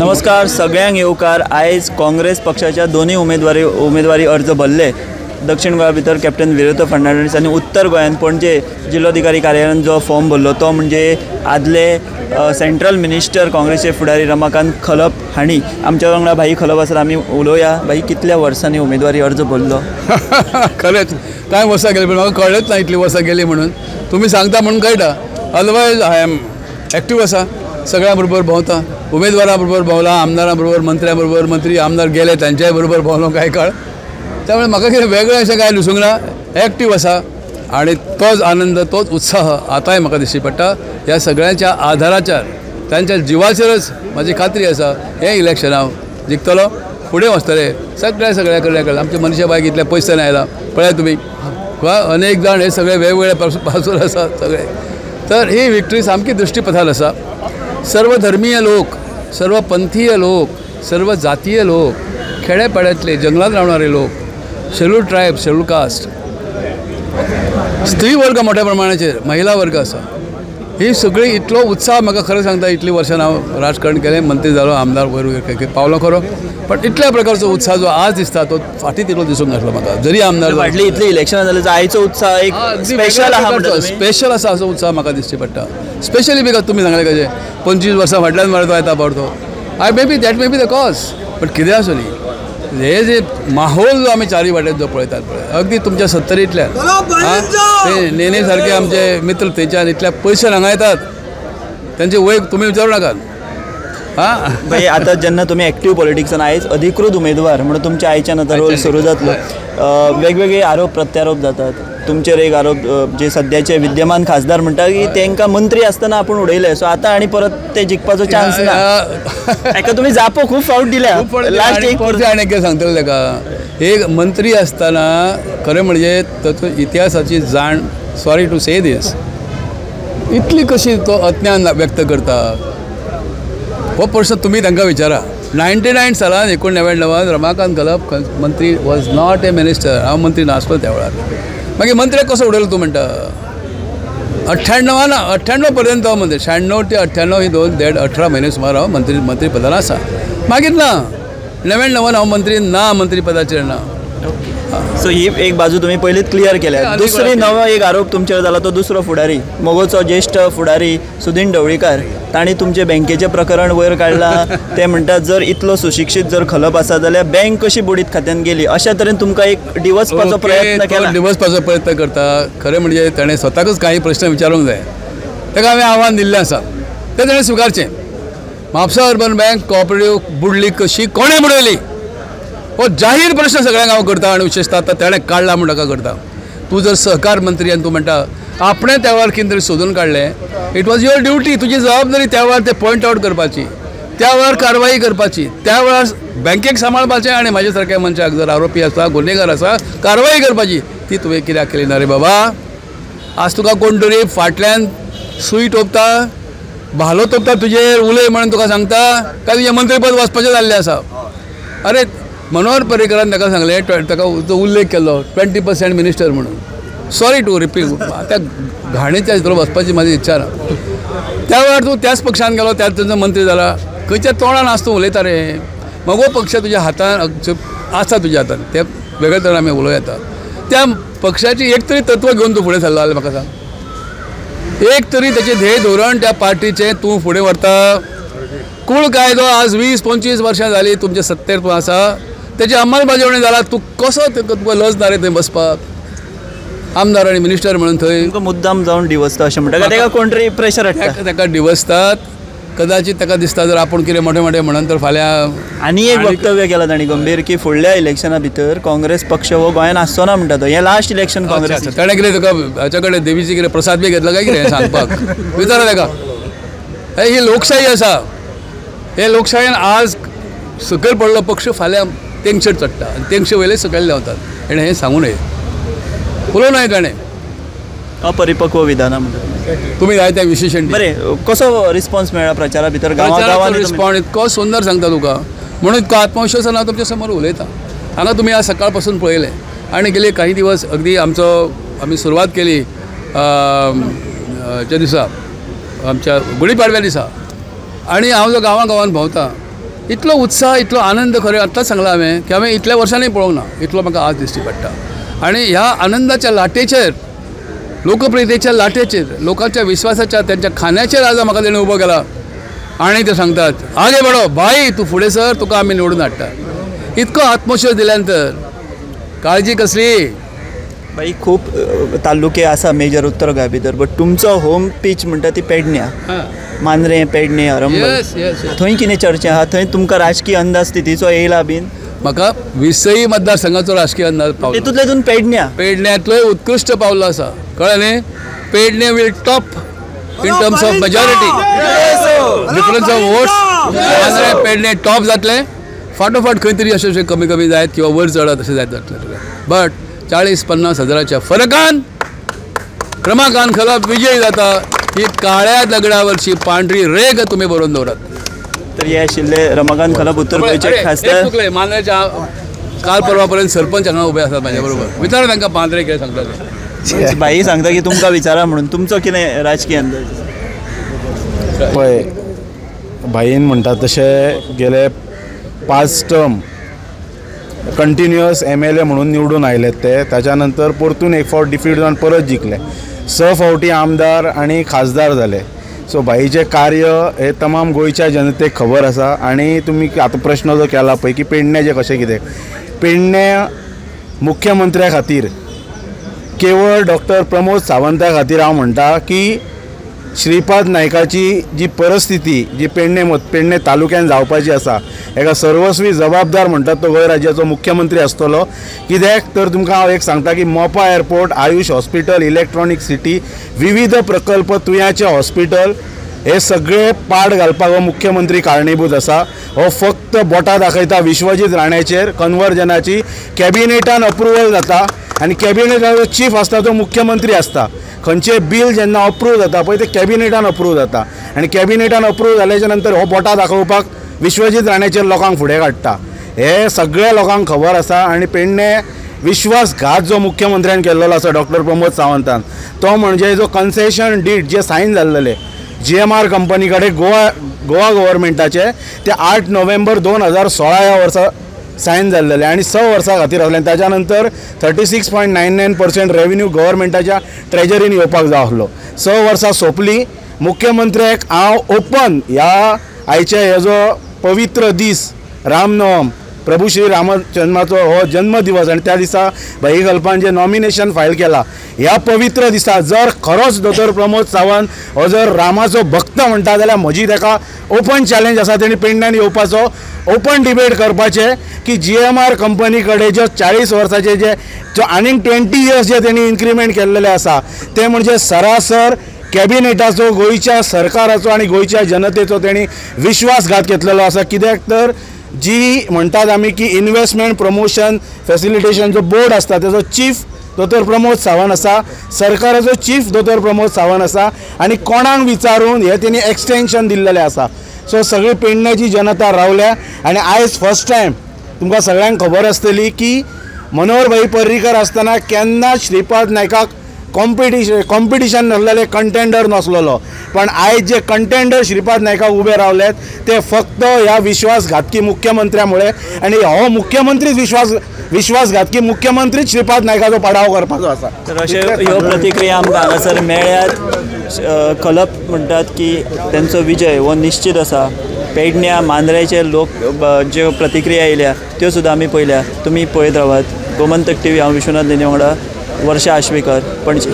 नमस्कार सगळ्यांक येवकार। आयज काँग्रेस पक्षाच्या दोन्ही उमेदवारी अर्ज भरले। दक्षिण गोंया भितर कॅप्टन वीरत्व फर्नांडीस आनी उत्तर गोंयान पणजे जिल्लोधिकारी कार्यालयान जो फॉर्म भरलो तो म्हणजे आदले सेंट्रल मिनिस्टर काँग्रेसचे फुडारी रमाकांत खलप हांणी। आमच्या वांगडा भाई खलप आसात, आमी उलोवया। भाई कितल्या वर्सांनी उमेदवारी अर्ज भरलो? खरेंच कांय वर्सां गेली पण म्हाका कळलेंच ना इतली वर्सां गेली म्हणून। तुमी सांगता म्हणून कळटा, अदरवायज आय एम एक्टीव आसा, सगळ्यां बरोबर भोंवता, उमेदवारां बरोबर भोंवला, आमदारां बरोबर, मंत्र्यां बरोबर, मंत्री आमदार गेले तांच्याय बरोबर भोंवलो कांय काळ। त्यामुळे म्हाका कितें वेगळें अशें कांय दिसूंक ना, एक्टीव आसा आनी तोच आनंद तोच उत्साह आतांय म्हाका दिश्टी पडटा। ह्या सगळ्यांच्या आधाराचेर तांच्या जिवाचेरच म्हाजी खात्री आसा हे इलेक्शन हांव जिखतलो, फुडें वचतले। सगळ्या कडल्यान आमचे मनशाबाईक इतले पयशे नाही आयला पळय तुमी, अनेक जाण हे सगळे वेगवेगळे पासून आसात सगळे। तर ही विक्ट्री सामकी दृश्टीपथार आसा। सर्व धर्मीय लोक, सर्व पंथीय लोक, सर्व जातीय लोक, खेड्यापाड्यांतले जंगलात रावणारे लोक, शेड्यूल ट्रायब, शेड्यूल कास्ट, स्त्री वर्ग मोठ्या प्रमाणाचेर, महिला वर्ग आसा, ही सगळी इतलो उत्साह म्हाका खरें सांगता। इतली वर्सां हांव राजकारण केलें, मंत्री जालो, आमदार वयर पावलो खरो, पण इतल्या प्रकारचो उत्साह जो आज दिसता तो फाटीं तितलो दिसूंक नासलो म्हाका। जरी आमदार फाटली इतली इलेक्शनां जाली आयचो उत्साह एक स्पेशल आसा असो उत्साह म्हाका दिश्टी पडटा। स्पेशली बिकॉज तुमी सांगले कशें 25 वर्सां फाटल्यान मारतो येता पडतो, I may be that may be the cause, but कितें आसुनी हे जे माहोल जो आमी चारी वाटेन जो पळयतात पळय, अगदी तुमच्या 70तल्यान ते नेने सारके आमचे मित्र थंयच्यान इतल्या पयशे हांगा येतात, तांचे वय तुमी विचारूं नाकात। भाई आता जेन्ना तुम्ही एक्टिव्ह पॉलिटिक्सान आयज अधिकृत उमेदवार म्हणून तुमच्या आयच्यान आता रोल सुरू जातलो, वेगवेगळे आरोप प्रत्यारोप जातात तुमचेर। एक आरोप जे सध्याचे विद्यमान खासदार म्हणटा की तांकां मंत्री आसतना आपण उडयले, सो आता आनी परत ते जिखपाचो चान्स ना। ताका तुम्ही जापो खूब फावट दिल्या, लास्ट एक वर्स आनी कितें सांगतले ताका, एक मंत्री आसतना खरें म्हणजे तातूंत इतिहासाची जाण, सॉरी टू से दीस, इतली कशी तो अज्ञान व्यक्त करता हो प्रश्न तुम्ही तांकां विचारा। 99 सालान 1999 रमाकांत खलप मंत्री वॉज नॉट ए मिनिस्टर, हांव मंत्री नासलो त्या वेळार। मागीर मंत्र्याक कसो उडयलो तूं म्हणटा? 98 पर्यंत हांव मंत्री, 96 ते 98 ही 18 म्हयने सुमार हांव मंत्री पदान आसा। मागीर ना 99 हांव मंत्री ना, मंत्री पदाचेर ना। सो ही एक बाजू तुम्ही पयलींच क्लियर केल्या। दुसरी नवो एक आरोप तुमचेर जाला तो दुसरो फुडारी, मोगोचो ज्येष्ठ फुडारी सुदीन ढवळीकार, तांणी तुमचे बँकेचे प्रकरण वयर काडलां। ते म्हणटात जर इतलो सुशिक्षीत जर खलप आसा जाल्यार बँक कशी बुडीत खात्यान गेली, अशा तरेन तुमकां एक डिवसपाचो प्रयत्न केला। डिवसपाचो प्रयत्न करता खरें म्हणजे ताणें स्वताकच काही प्रश्न विचारूंक जाय, ताका हांवें आव्हान दिल्लें आसा, तें ताणें स्विकारचें। म्हापसा अर्बन बँक कोऑपरेटिव्ह बुडली कशी, कोणें बुडयली हो जाहीर प्रश्न सगळ्यांक हांव करता, आनी विशेषतः आतां ताणें काडला म्हूण ताका करता। तूं जर सहकार मंत्री आनी तूं म्हणटा आपणें त्या वेळार कितें तरी सोदून काडलें, इट वॉज युअर ड्युटी, तुजी जबाबदारी त्या वेळार ते पॉयंट आउट करपाची, त्या वेळार कारवाई करपाची, त्या वेळार बँकेक सांबाळपाचें, आनी म्हाजे सारक्या मनशाक जर आरोपी आसा, गुन्हेगार आसा, कारवाई करपाची, ती तुवें कित्याक केली ना रे बाबा? आज तुका कोण तरी फाटल्यान सूय तोपता, भालो तोपता तुजेर, उलय म्हणून तुका सांगता काय तुजें मंत्रीपद वचपाचें जाल्लें आसा? अरे मनोहर पर्रीकरान ताका सांगलें, ताका उल्लेख केलो 20% मिनिस्टर म्हणून। सॉरी टू रिपीट, त्या घाणेच्या भितर वचपाची म्हाजी इच्छा ना। त्या वेळार तूं त्याच पक्षान गेलो, त्याच तुजो मंत्री जाला, खंयच्या तोंडान आस तूं उलयता रे? मगो पक्ष तुज्या हातान आसा, तुज्या हातान ते वेगळे तरेन आमी उलोवं येता। त्या पक्षाची एक तरी तत्व घेवन तूं फुडें सरलो जाल्यार म्हाका सांग, एक तरी तेचें ध्येय धोरण त्या पार्टीचें तूं फुडें व्हरता? कूळ कायदो आज 20-25 वर्सां जालीं तुमच्या सत्तेर तूं आसा, तेची अंमलबजावणी जाला, तूं कसो तुका लज ना रे थंय बसपाक आमदार आनी मिनिस्टर म्हणून? थंय मुद्दाम जावन डिवसता अशें म्हणटा, ताका कोण तरी प्रेशर हाडटा, ताका डिवसतात। कदाचित ताका दिसता जर आपूण कितें मोठे मोठे म्हणून तर फाल्यां। आनी एक वक्तव्य केलां तांणी गंभीर की फुडल्या इलेक्शना भितर काँग्रेस पक्ष हो गोंयान आसचो ना म्हणटा तो, हें लास्ट इलेक्शन काँग्रेस। ताणें कितें तुका हाच्या कडेन देवीची कितें प्रसाद बी घेतला काय कितें सांगपाक? विचारा ताका। ही लोकशाही आसा, हे लोकशायेन आज सकयल पडलो पक्ष फाल्यां तेंगचेर चडटा आनी तेंगचे वयले सकयल देंवतात। ताणें हें सांगू नये, उलोवं न्हय ताणें, अपरिपक्व विधानां म्हणटा तुमी जाय त्या विशेशण। बरें, कसो रिस्पॉन्स मेळ्ळा प्रचारा भितर? गांवांनी रिस्पॉन्स इतको सुंदर सांगता तुका, म्हणून इतको आत्मविश्वासान हांव तुमच्या समोर उलयतां। हांगा तुमी आज सकाळ पासून पळयलें, आनी गेले काही दिवस अगदी आमी सुरवात केली त्या दिसा, आमच्या गुढीपाडव्या दिसा, आनी हांव जो गांवां गांवांत भोंवता इतलो उत्साह इतलो आनंद खरें आत्ताच सांगला हांवें की हांवें इतल्या वर्सांनी पळोवंक ना इतलो म्हाका आज दिश्टी पडटा. आनी ह्या आनंदाच्या लाटेचेर लोकप्रियतेच्या लाटेचेर लोकांच्या विश्वासाच्या त्यांच्या खाण्याचेर आज म्हाका तेणें उबो केला. आनी ते सांगतात आगे बडो भाई तूं फुडें सर तुका आमी निवडून हाडटा. इतको आत्मविश्वास दिल्या नंतर काळजी कसली. भाई खूप तालुके आसा मेजर उत्तर गोंया भितर बट तुमचो होम पीच म्हणटा ती पेडण्यां मांद्रे पेडणे हरंबल थंय कितें चर्चा आहा थंय तुमकां राजकीय अंदाज स्थितीचो येयला बीन. म्हाका 20 मतदारसंघाचो राजकीय अंदाज पावला. तितूंतल्यान पेडण्यां पेडण्यांतलोय उत्कृश्ट पावलो आसा कळ्ळें न्ही. Pedne will top in terms of majority difference of votes. Mandrem Pedne top जातले फाटोफाट खंय तरी अशें कमी कमी जायत किंवा वयर चडत अशें जायत जातलें. बट 40-50 हजाराच्या फरकान क्रमांकान खलप विजयी जाता ही काळ्या दगडावरची पांढरी रेग तुम्ही बरोवन दवरात. तर हे आशिल्ले रमाकांत खलप उत्तर गोंयचे खासदार. चुकले मांद्रेच्या काल परवा पर्यंत सरपंच हांगा उबे आसात म्हाज्या बरोबर. विचारा तांकां मांद्रे कितें सांगता. भाई सांगता की तुमकां विचारा म्हणून तुमचो कितें राजकीय अंदाज. पळय भाईन म्हणटा तशें गेले 5 टर्म कंटिन्युअस MLA म्हणून निवडून आयले ते. त्याच्या नंतर परतून एक फावट डिफीट जावन परत जिखले. 6 फावटी आमदार आणि खासदार झाले. सो भाईचे कार्य हे तमाम गोंयच्या जनतेक खबर आसा. आणि तुम्ही आता प्रश्न जो केला पळय की पेडण्याचें कशें कितें. पेडण्या मुख्यमंत्र्या खातीर केवळ डॉक्टर प्रमोद सावंता खातीर हांव म्हणटा की श्रीपाद नायकाची जी परिस्थिती जी पेडणे तालुक्यान जावपाची आसा हेका सर्वस्वी जबाबदार म्हणटात तो गोंय राज्याचो मुख्यमंत्री आसतलो. कित्याक तर तुमकां हांव एक सांगता की Mopa airport Ayush hospital electronic city विविध प्रकल्प तुयांचे हॉस्पिटल हे सगळे पाड घालपाक हो मुख्यमंत्री कारणीभूत आसा. हो फक्त बोटां दाखयता विश्वजीत राण्याचेर कन्वर्जनाची कॅबिनेटान अप्रुवल जाता आनी कॅबिनेटाचो चीफ आसता तो मुख्यमंत्री आसता. खंयचें बील जेन्ना अप्रूव जाता पळय ते कॅबिनेटान अप्रूव जाता आनी कॅबिनेटान अप्रूव जाल्याच्या नंतर हो बोटां दाखोवपाक विश्वजीत राण्याचेर लोकांक फुडें काडटा. हे सगळ्या लोकांक खबर आसा. आनी पेडणे विश्वासघात जो मुख्यमंत्र्यान केल्लो आसा डॉक्टर प्रमोद सावंतान तो म्हणजे जो कन्सेशन डीड जे सायन जाल्लेले GMR कंपनी कडेन गोवा गव्हर्मेंटाचे ते 8 नोव्हेंबर 2016 ह्या वर्सा सायन जाल्लेले आनी 6 वर्सां खातीर आसलें. त्याच्या नंतर 36.99% रेव्हेन्यू गव्हर्मेंटाच्या ट्रेजरीन येवपाक जाय आसलो. 6 वर्सां सोंपली. मुख्यमंत्र्याक हांव ओपन ह्या आयचे हे जो पवित्र दीस रामनवम प्रभू श्री रामचंद्राचो हो जन्मदिवस आनी त्या दिसा भाई कल्पान जे नॉमिनेशन फायल केला ह्या पवित्र दिसा जर खरोच दोतोर प्रमोद सावंत हो जर रामाचो भक्त म्हणटा जाल्यार म्हजी ताका ओपन चॅलेंज आसा. तेणी पेडण्यान येवपाचो ओपन डिबेट करपाचे की GMR कंपनी कडेन जो 40 वर्साचे जो आनीक 20 इयर्स जे तेणी इन्क्रिमेंट केल्लेले आसा ते म्हणजे सरासर कॅबिनेटाचो गोंयच्या सरकाराचो आणि गोंयच्या जनतेचो तेणी विश्वासघात घेतलेलो आसा. कित्याक तर जी म्हणटात आमी की इन्व्हेस्टमेंट प्रमोशन फॅसिलिटेशन जो बोर्ड आसता तेजो चीफ दोतोर प्रमोद सावंत आसा. सरकाराचो चीफ दोतोर प्रमोद सावंत आसा. आनी कोणाक विचारून हे तेणी एक्सटेन्शन दिल्लेलें आसा. सो सगळी पेडण्याची जनता रावल्या. आनी आयज फर्स्ट टायम तुमकां सगळ्यांक खबर आसतली की मनोहर भाई पर्रीकर आसतना केन्ना श्रीपाद नायकाक कॉम्पिटिशन नासलेले कंटेंडर नसलेलो. पण आयज जे कंटेंडर श्रीपाद नायकाक उबे रावलेत ते फक्त ह्या विश्वासघातकी मुख्यमंत्र्यामुळे आनी हो मुख्यमंत्रीच विश्वासघातकी मुख्यमंत्रीच श्रीपाद नायकाचो पाडाव करपाचो आसा. तर अशे ह्यो प्रतिक्रिया आमकां हांगासर मेळ्ळ्यात. खलप म्हणटात की त्यांचो विजय हो निश्चित आसा. पेडण्या मांद्रेचे लोक ज्यो प्रतिक्रिया येयल्या त्यो सुद्दां आमी पळयल्या. तुमी पळयत रावात. गोमंतक TV हांव विश्वनाथ देने वांगडा वर्षा आश्वेकर पणजी.